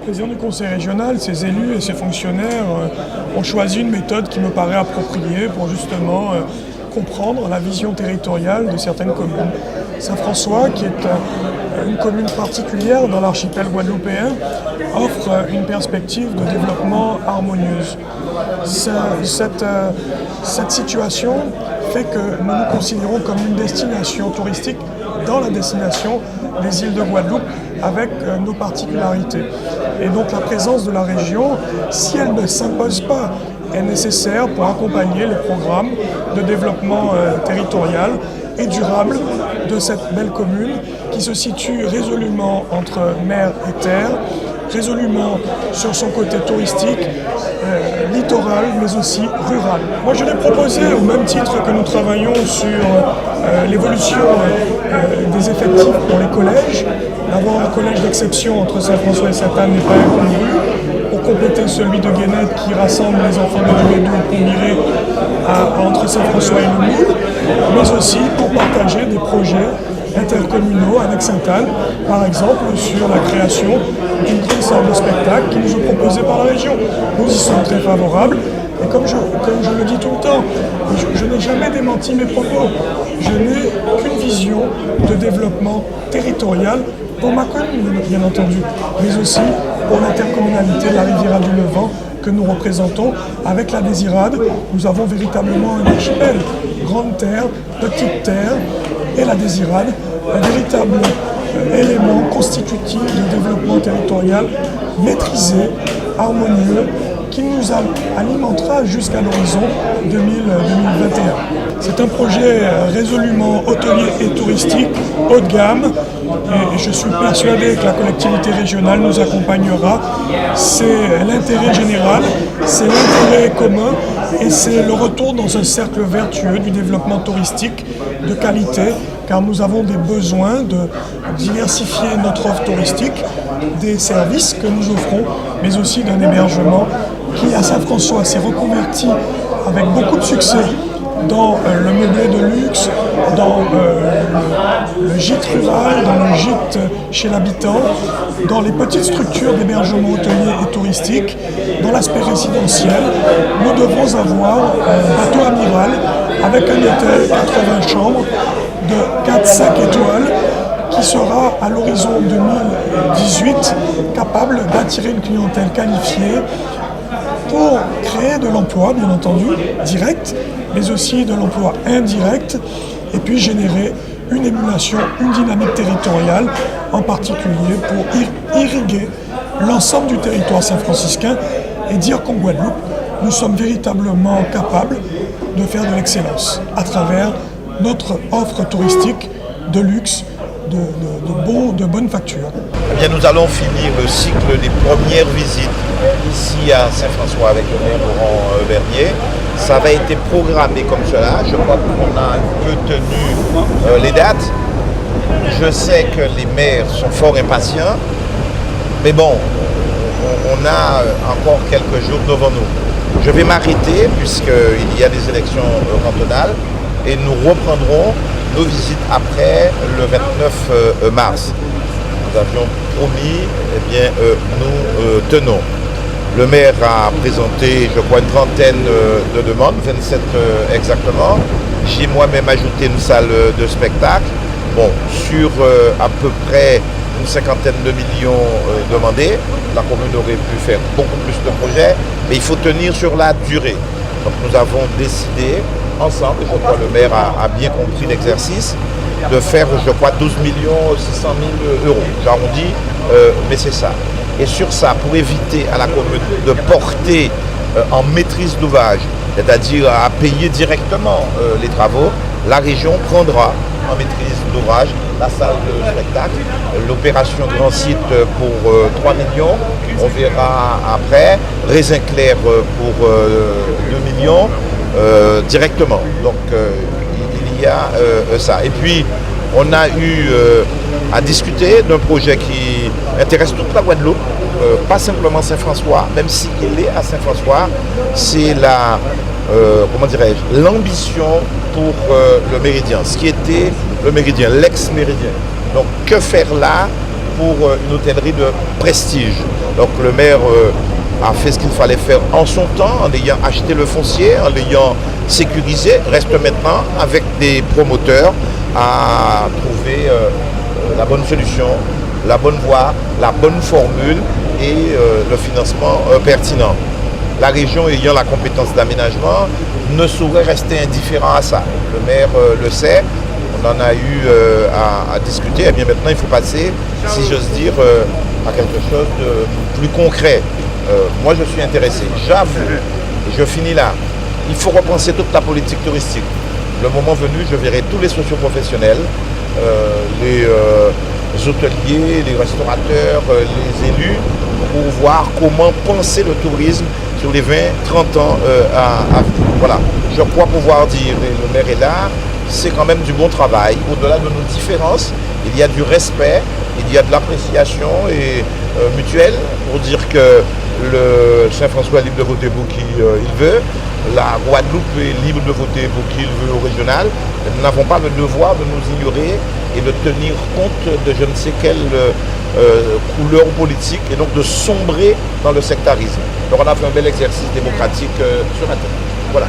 Le président du conseil régional, ses élus et ses fonctionnaires ont choisi une méthode qui me paraît appropriée pour justement comprendre la vision territoriale de certaines communes. Saint-François, qui est une commune particulière dans l'archipel guadeloupéen, offre une perspective de développement harmonieuse. Cette situation fait que nous nous considérons comme une destination touristique dans la destination des îles de Guadeloupe avec nos particularités. Et donc la présence de la région, si elle ne s'impose pas, est nécessaire pour accompagner les programmes de développement territorial et durable de cette belle commune qui se situe résolument entre mer et terre, résolument sur son côté touristique, littoral, mais aussi rural. Moi, je l'ai proposé, au même titre que nous travaillons sur l'évolution des effectifs pour les collèges, d'avoir un collège d'exception entre Saint-François et Sainte-Anne n'est pas incongru, pour compléter celui de Guénette qui rassemble les enfants de Dumédou et Pont-Miré entre Saint-François et le Moule, mais aussi pour partager des projets intercommunaux avec Sainte-Anne, par exemple sur la création d'une grande salle de spectacle qui nous est proposée par la région. Nous y sommes très favorables et comme je le dis tout le temps, je n'ai jamais démenti mes propos. Je n'ai qu'une vision de développement territorial pour ma commune, bien entendu, mais aussi pour l'intercommunalité de la Riviera du Levant que nous représentons. Avec la Désirade, nous avons véritablement un archipel, grande terre, petite terre, et la Désirade, un véritable élément constitutif de développement territorial maîtrisé, harmonieux, qui nous alimentera jusqu'à l'horizon 2021. C'est un projet résolument hôtelier et touristique, haut de gamme, et je suis persuadé que la collectivité régionale nous accompagnera. C'est l'intérêt général, c'est l'intérêt commun, et c'est le retour dans un cercle vertueux du développement touristique de qualité, car nous avons des besoins de diversifier notre offre touristique, des services que nous offrons, mais aussi d'un hébergement qui, à Saint-François, s'est reconverti avec beaucoup de succès dans le meublé de luxe, dans le gîte rural, dans le gîte chez l'habitant, dans les petites structures d'hébergement hôtelier et touristique, dans l'aspect résidentiel. Nous devons avoir un bateau amiral avec un hôtel 80 chambres de 4-5 étoiles qui sera à l'horizon 2018 capable d'attirer une clientèle qualifiée pour créer de l'emploi, bien entendu, direct, mais aussi de l'emploi indirect, et puis générer une émulation, une dynamique territoriale, en particulier pour irriguer l'ensemble du territoire saint-franciscain et dire qu'en Guadeloupe, nous sommes véritablement capables de faire de l'excellence à travers notre offre touristique de luxe, de bonne facture. Eh bien, nous allons finir le cycle des premières visites ici à Saint-François avec le maire Laurent Bernier. Ça avait été programmé comme cela. Je crois qu'on a un peu tenu les dates. Je sais que les maires sont fort impatients, mais bon, on a encore quelques jours devant nous. Je vais m'arrêter puisqu'il y a des élections cantonales et nous reprendrons nos visites après le 29 mars. Nous avions promis, eh bien, nous tenons. Le maire a présenté, je crois, une trentaine de demandes, 27 exactement. J'ai moi-même ajouté une salle de spectacle. Bon, sur à peu près une cinquantaine de millions demandés. La commune aurait pu faire beaucoup plus de projets, mais il faut tenir sur la durée. Donc nous avons décidé ensemble, et je crois que le maire a bien compris l'exercice, de faire, je crois, 12 600 000 euros. J'arrondis, mais c'est ça. Et sur ça, pour éviter à la commune de porter en maîtrise d'ouvrage, c'est-à-dire à payer directement les travaux, la région prendra en maîtrise d'ouvrage la salle de spectacle, l'opération grand site pour 3 millions, on verra après, Raisin Clair pour 2 millions directement. Donc il y a ça. Et puis on a eu à discuter d'un projet qui intéresse toute la Guadeloupe, pas simplement Saint-François, même s'il est à Saint-François, c'est la comment dirais-je, l'ambition pour le Méridien, ce qui était le Méridien, l'ex-Méridien. Donc que faire là pour une hôtellerie de prestige. Donc le maire a fait ce qu'il fallait faire en son temps, en ayant acheté le foncier, en l'ayant sécurisé. Reste maintenant avec des promoteurs à trouver la bonne solution, la bonne voie, la bonne formule et le financement pertinent. La région ayant la compétence d'aménagement ne saurait rester indifférent à ça. Le maire le sait, on en a eu à discuter. Et bien maintenant, il faut passer, si j'ose dire, à quelque chose de plus concret. Moi, je suis intéressé. J'avoue, et je finis là, il faut repenser toute la politique touristique. Le moment venu, je verrai tous les socioprofessionnels, les hôteliers, les restaurateurs, les élus, pour voir comment penser le tourisme sur les 20-30 ans à venir. Voilà, je crois pouvoir dire, et le maire est là, c'est quand même du bon travail. Au-delà de nos différences, il y a du respect, il y a de l'appréciation et mutuelle pour dire que le Saint-François est libre de voter pour qui il veut, la Guadeloupe est libre de voter pour qui il veut au régional. Nous n'avons pas le devoir de nous ignorer et de tenir compte de je ne sais quelle couleur politique et donc de sombrer dans le sectarisme. Donc on a fait un bel exercice démocratique ce matin. Voilà.